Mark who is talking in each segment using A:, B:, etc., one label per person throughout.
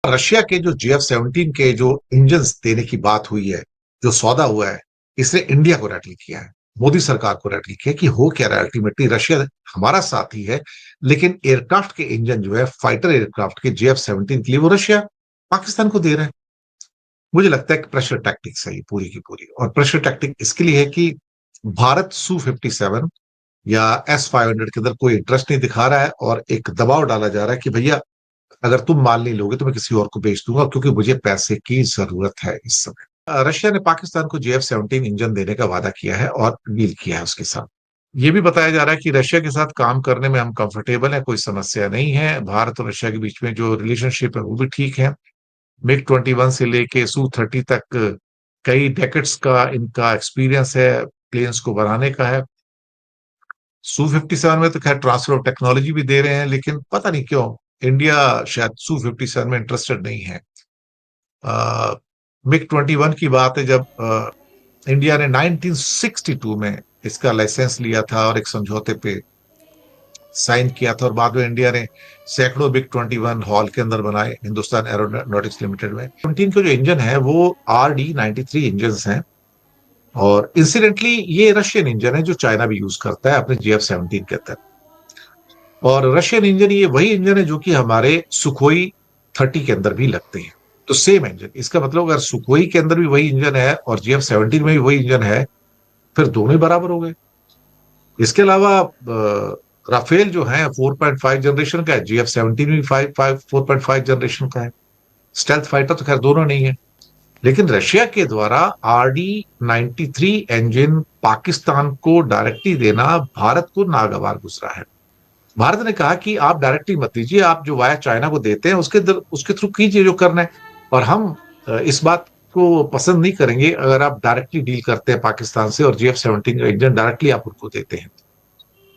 A: Russia के जो GF-17 के जो इंजन देने की बात हुई है, जो सौदा हुआ है, इसने इंडिया को रैटल किया है, मोदी सरकार को रैटल किया कि हो क्या रहा है। अल्टीमेटली रशिया हमारा साथी है, लेकिन एयरक्राफ्ट के इंजन जो है फाइटर एयरक्राफ्ट के GF-17 के लिए वो रशिया पाकिस्तान को दे रहा है। मुझे लगता है कि प्रेशर टैक्टिक्स है ये पूरी की पूरी, और प्रेशर टैक्टिक इसके लिए है कि भारत Su-57 या S-500 के अंदर कोई इंटरेस्ट नहीं दिखा रहा है, और एक दबाव डाला जा रहा है कि भैया अगर तुम माल नहीं लोगे तो मैं किसी और को बेच दूंगा, क्योंकि मुझे पैसे की जरूरत है इस समय। रशिया ने पाकिस्तान को GF-17 इंजन देने का वादा किया है और डील किया है उसके साथ। ये भी बताया जा रहा है कि रशिया के साथ काम करने में हम कंफर्टेबल हैं, कोई समस्या नहीं है। भारत और रशिया के बीच में जो रिलेशनशिप है वो भी ठीक है। MiG-21 से लेके Su-30 तक कई डेकेड्स का इनका एक्सपीरियंस है, प्लेन्स को बनाने का है। Su-57 में तो खैर ट्रांसफर ऑफ टेक्नोलॉजी भी दे रहे हैं, लेकिन पता नहीं क्यों इंडिया शायद Su-57 में इंटरेस्टेड नहीं है। MiG-21 की बात है, जब इंडिया ने 1962 में इसका लाइसेंस लिया था और एक समझौते पे साइन किया था, और बाद में इंडिया ने सैकड़ों MiG-21 हॉल के अंदर बनाए हिंदुस्तान एरोनॉटिक्स लिमिटेड में। 17 के जो इंजन है वो RD-93 इंजन हैं, और इंसिडेंटली ये रशियन इंजन है जो चाइना भी यूज करता है अपने GF-17 के अंदर। और रशियन इंजन ये वही इंजन है जो कि हमारे सुखोई 30 के अंदर भी लगते हैं। तो सेम इंजन, इसका मतलब अगर सुखोई के अंदर भी वही इंजन है और GF-17 में भी वही इंजन है, फिर दोनों ही बराबर हो गए। इसके अलावा राफेल जो है 4.5 जनरेशन का है, GF-17 भी 4.5 जनरेशन का है। स्टेल्थ फाइटर तो खैर दोनों नहीं है, लेकिन रशिया के द्वारा RD-93 इंजन पाकिस्तान को डायरेक्टली देना भारत को नागवार गुजरा है। भारत ने कहा कि आप डायरेक्टली मत दीजिए, आप जो वाया चाइना को देते हैं उसके थ्रू कीजिए जो करना है, और हम इस बात को पसंद नहीं करेंगे अगर आप डायरेक्टली डील करते हैं पाकिस्तान से और GF-17 का इंजन डायरेक्टली आप उनको देते हैं।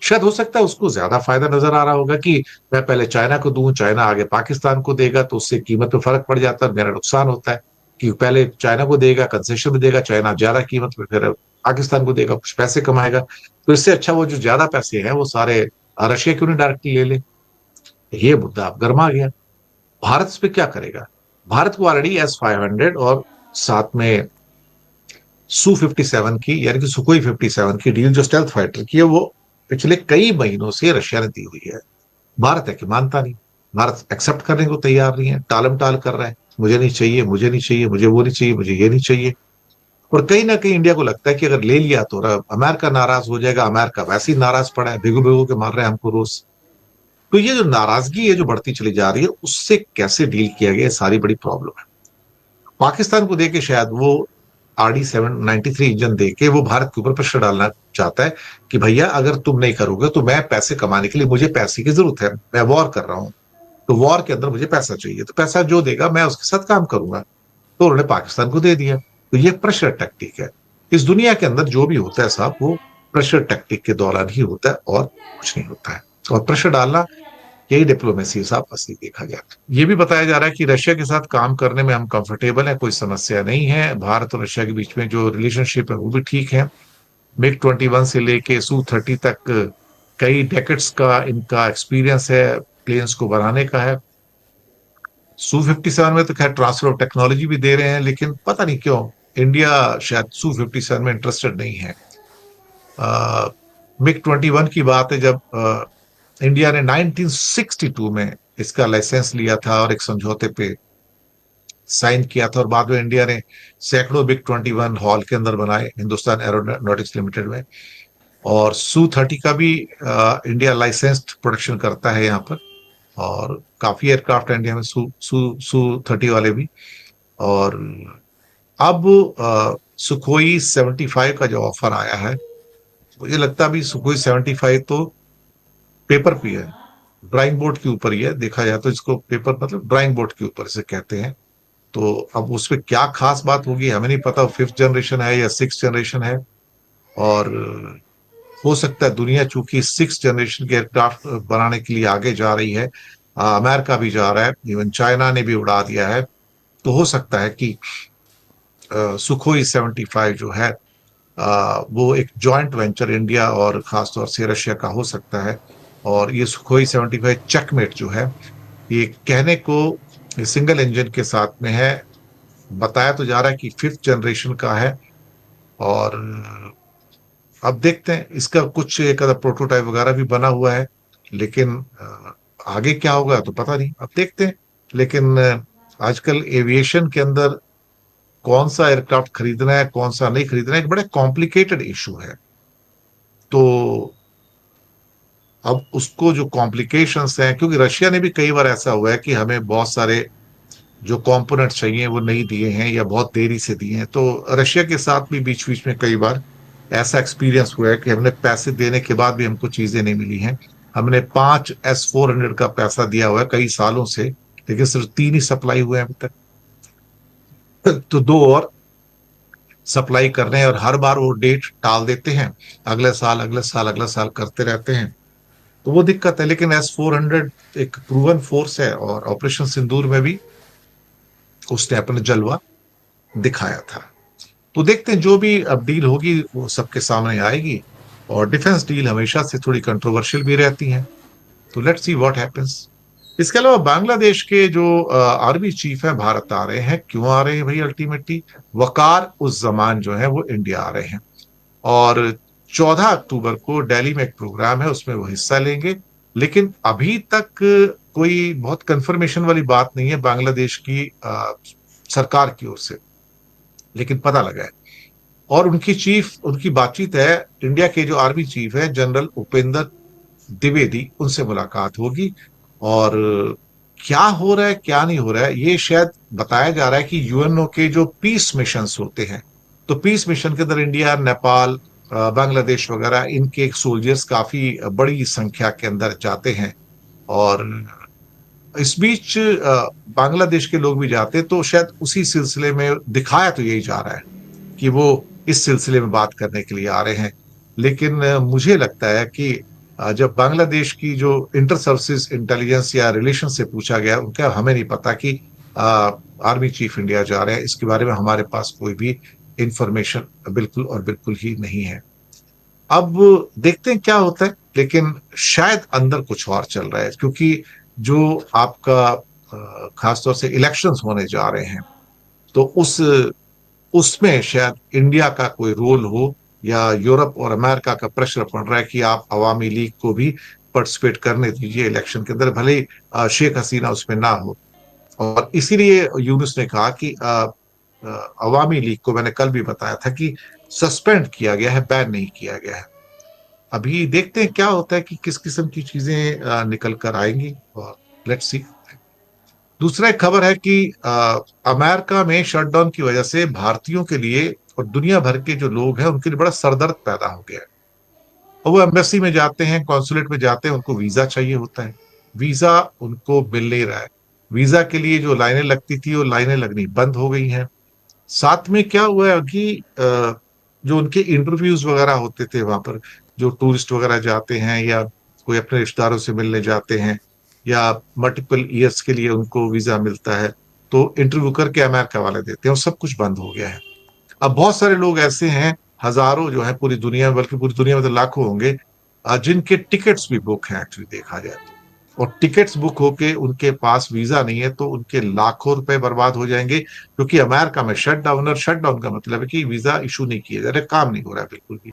A: शायद हो सकता है उसको ज्यादा फायदा नजर आ रहा होगा कि मैं पहले चाइना को दूं, चाइना आगे पाकिस्तान को देगा, तो उससे कीमत में फर्क पड़ जाता है, मेरा नुकसान होता है कि पहले चाइना को देगा, कंसेशन भी देगा, चाइना ज्यादा कीमत में फिर पाकिस्तान को देगा, कुछ पैसे कमाएगा। तो इससे अच्छा वो जो ज्यादा पैसे हैं वो सारे रशिया क्यों नहीं डायरेक्टली ले ले। ये मुद्दा अब गर्मा गया। भारत इस पे क्या करेगा? भारत को ऑलरेडी S-500 और साथ में Su-57 की, यानी कि सुखोई 57 की डील जो स्टेल्थ फाइटर की है, वो पिछले कई महीनों से रशिया ने दी हुई है। भारत है कि मानता नहीं, भारत एक्सेप्ट करने को तैयार नहीं है, टालम टाल कर रहा है, मुझे नहीं चाहिए, मुझे नहीं चाहिए, मुझे वो नहीं चाहिए, मुझे ये नहीं चाहिए। और कहीं ना कहीं इंडिया को लगता है कि अगर ले लिया तो अमेरिका नाराज हो जाएगा, अमेरिका वैसे ही नाराज पड़ा है, भिगो भिगो के मार रहे हैं हमको रोज। तो ये जो नाराजगी है जो बढ़ती चली जा रही है, उससे कैसे डील किया गया, सारी बड़ी प्रॉब्लम है। पाकिस्तान को देके शायद वो RD-93 इंजन देके वो भारत के ऊपर प्रेशर डालना चाहता है कि भैया अगर तुम नहीं करोगे तो मैं पैसे कमाने के लिए, मुझे पैसे की जरूरत है, मैं वॉर कर रहा हूं, तो वॉर के अंदर मुझे पैसा चाहिए, तो पैसा जो देगा मैं उसके साथ काम करूंगा। तो उन्होंने पाकिस्तान को दे दिया। तो ये प्रेशर टैक्टिक है। इस दुनिया के अंदर जो भी होता है साहब, वो प्रेशर टैक्टिक के दौरान ही होता है और कुछ नहीं होता है। और प्रेशर डालना, यही डिप्लोमेसी साहब असली देखा गया। ये भी बताया जा रहा है कि रशिया के साथ काम करने में हम कंफर्टेबल हैं, कोई समस्या नहीं है। भारत और रशिया के बीच में जो रिलेशनशिप है वो भी ठीक है। MiG-21 से लेके Su-30 तक कई डेकेड्स का इनका एक्सपीरियंस है, प्लेन्स को बनाने का है। Su-57 में तो खैर ट्रांसफर ऑफ टेक्नोलॉजी भी दे रहे हैं, लेकिन पता नहीं क्यों इंडिया शायद Su-57 में इंटरेस्टेड नहीं है। MiG-21 की बात है, जब इंडिया ने 1962 में इसका लाइसेंस लिया था और एक समझौते पे साइन किया था, और बाद में इंडिया ने सैकड़ों MiG-21 हॉल के अंदर बनाए हिंदुस्तान एरोनॉटिक्स लिमिटेड में। और Su-30 का भी इंडिया लाइसेंस्ड प्रोडक्शन करता है यहाँ पर, और काफी एयरक्राफ्ट है इंडिया में Su-30 वाले भी। और अब सुखोई 75 का जो ऑफर आया है, मुझे लगता है अभी सुखोई 75 तो पेपर पे है, ड्राइंग बोर्ड के ऊपर ही है, देखा जाए तो इसको पेपर मतलब ड्राइंग बोर्ड के ऊपर से कहते हैं। तो अब उसमें क्या खास बात होगी हमें नहीं पता, 5th जनरेशन है या 6th जनरेशन है। और हो सकता है दुनिया चूंकि 6th जनरेशन के एयरक्राफ्ट बनाने के लिए आगे जा रही है, अमेरिका भी जा रहा है, इवन चाइना ने भी उड़ा दिया है, तो हो सकता है कि सुखोई 75 जो है वो एक जॉइंट वेंचर इंडिया और खासतौर से रशिया का हो सकता है। और ये सुखोई 75 चेकमेट जो है, ये कहने को ये सिंगल इंजन के साथ में है। बताया तो जा रहा है कि 5th जनरेशन का है। और अब देखते हैं, इसका कुछ एक आधा प्रोटोटाइप वगैरह भी बना हुआ है। लेकिन आगे क्या होगा तो पता नहीं, अब देखते हैं। लेकिन आजकल एविएशन के अंदर कौन सा एयरक्राफ्ट खरीदना है, कौन सा नहीं खरीदना है, एक बड़ा कॉम्प्लिकेटेड इशू है। तो अब उसको जो कॉम्प्लिकेशंस हैं, क्योंकि रशिया ने भी कई बार ऐसा हुआ है कि हमें बहुत सारे जो कंपोनेंट्स चाहिए वो नहीं दिए हैं या बहुत देरी से दिए हैं। तो रशिया के साथ भी बीच बीच में कई बार ऐसा एक्सपीरियंस हुआ है कि हमने पैसे देने के बाद भी हमको चीजें नहीं मिली हैं। हमने 5 S-400 का पैसा दिया हुआ है कई सालों से, लेकिन सिर्फ 3 ही सप्लाई हुए हैं अभी तक। तो दो और सप्लाई कर रहे हैं, और हर बार वो डेट टाल देते हैं, अगले साल अगले साल अगले साल करते रहते हैं। तो वो दिक्कत है। लेकिन S-400 एक प्रूवन फोर्स है, और ऑपरेशन सिंदूर में भी उसने अपना जलवा दिखाया था। तो देखते हैं, जो भी अब डील होगी वो सबके सामने आएगी। और डिफेंस डील हमेशा से थोड़ी कंट्रोवर्शियल भी रहती हैं। तो लेट्स सी व्हाट हैपेंस। इसके अलावा बांग्लादेश के जो आर्मी चीफ हैं भारत आ रहे हैं। क्यों आ रहे हैं भाई? अल्टीमेटली वकार उस जमान जो है वो इंडिया आ रहे हैं। और 14 अक्टूबर को दिल्ली में एक प्रोग्राम है, उसमें वो हिस्सा लेंगे। लेकिन अभी तक कोई बहुत कंफर्मेशन वाली बात नहीं है बांग्लादेश की सरकार की ओर से। लेकिन पता लगा है, और उनकी बातचीत है। इंडिया के जो आर्मी चीफ है जनरल उपेंद्र द्विवेदी, उनसे मुलाकात होगी। और क्या हो रहा है क्या नहीं हो रहा है, ये शायद बताया जा रहा है कि यूएनओ के जो पीस मिशंस होते हैं, तो पीस मिशन के अंदर इंडिया, नेपाल, बांग्लादेश वगैरह, इनके सोल्जर्स काफी बड़ी संख्या के अंदर जाते हैं। और इस बीच बांग्लादेश के लोग भी जाते हैं। तो शायद उसी सिलसिले में दिखाया तो यही जा रहा है कि वो इस सिलसिले में बात करने के लिए आ रहे हैं। लेकिन मुझे लगता है कि जब बांग्लादेश की जो इंटर सर्विसेज इंटेलिजेंस या रिलेशन से पूछा गया, उनका हमें नहीं पता कि आर्मी चीफ इंडिया जा रहे हैं, इसके बारे में हमारे पास कोई भी इंफॉर्मेशन बिल्कुल और बिल्कुल ही नहीं है। अब देखते हैं क्या होता है। लेकिन शायद अंदर कुछ और चल रहा है, क्योंकि जो आपका खासतौर से इलेक्शंस होने जा रहे हैं, तो उसमें शायद इंडिया का कोई रोल हो, या यूरोप और अमेरिका का प्रेशर पड़ रहा है कि आप अवामी लीग को भी पार्टिसिपेट करने दीजिए इलेक्शन के अंदर, भले ही शेख हसीना उसमें ना हो। और इसीलिए यूनुस ने कहा कि अवामी लीग को, मैंने कल भी बताया था कि सस्पेंड किया गया है, बैन नहीं किया गया है। अभी देखते हैं क्या होता है कि किस किस्म की चीजें निकल कर आएंगी। और लेट्स सी। दूसरा एक खबर है कि अमेरिका में शटडाउन की वजह से भारतीयों के लिए और दुनिया भर के जो लोग हैं उनके लिए बड़ा सरदर्द पैदा हो गया है। और वो एम्बेसी में जाते हैं, कॉन्सुलेट में जाते हैं, उनको वीजा चाहिए होता है। वीजा उनको मिल नहीं रहा है। वीजा के लिए जो लाइनें लगती थी वो लाइनें लगनी बंद हो गई हैं। साथ में क्या हुआ है कि जो उनके इंटरव्यूज वगैरह होते थे वहां पर, जो टूरिस्ट वगैरह जाते हैं या कोई अपने रिश्तेदारों से मिलने जाते हैं, या मल्टीपल ईयर्स के लिए उनको वीजा मिलता है, तो इंटरव्यू करके अमेरिका वाले देते हैं, और सब कुछ बंद हो गया है। अब बहुत सारे लोग ऐसे हैं, हजारों जो है पूरी दुनिया में, बल्कि पूरी दुनिया में तो लाखों होंगे, जिनके टिकट्स भी बुक हैं एक्चुअली देखा जाए तो। और टिकट्स बुक होके उनके पास वीजा नहीं है, तो उनके लाखों रुपए बर्बाद हो जाएंगे, क्योंकि अमेरिका में शट डाउन का मतलब है कि वीजा इशू नहीं किया जा रहा, काम नहीं हो रहा है बिल्कुल भी।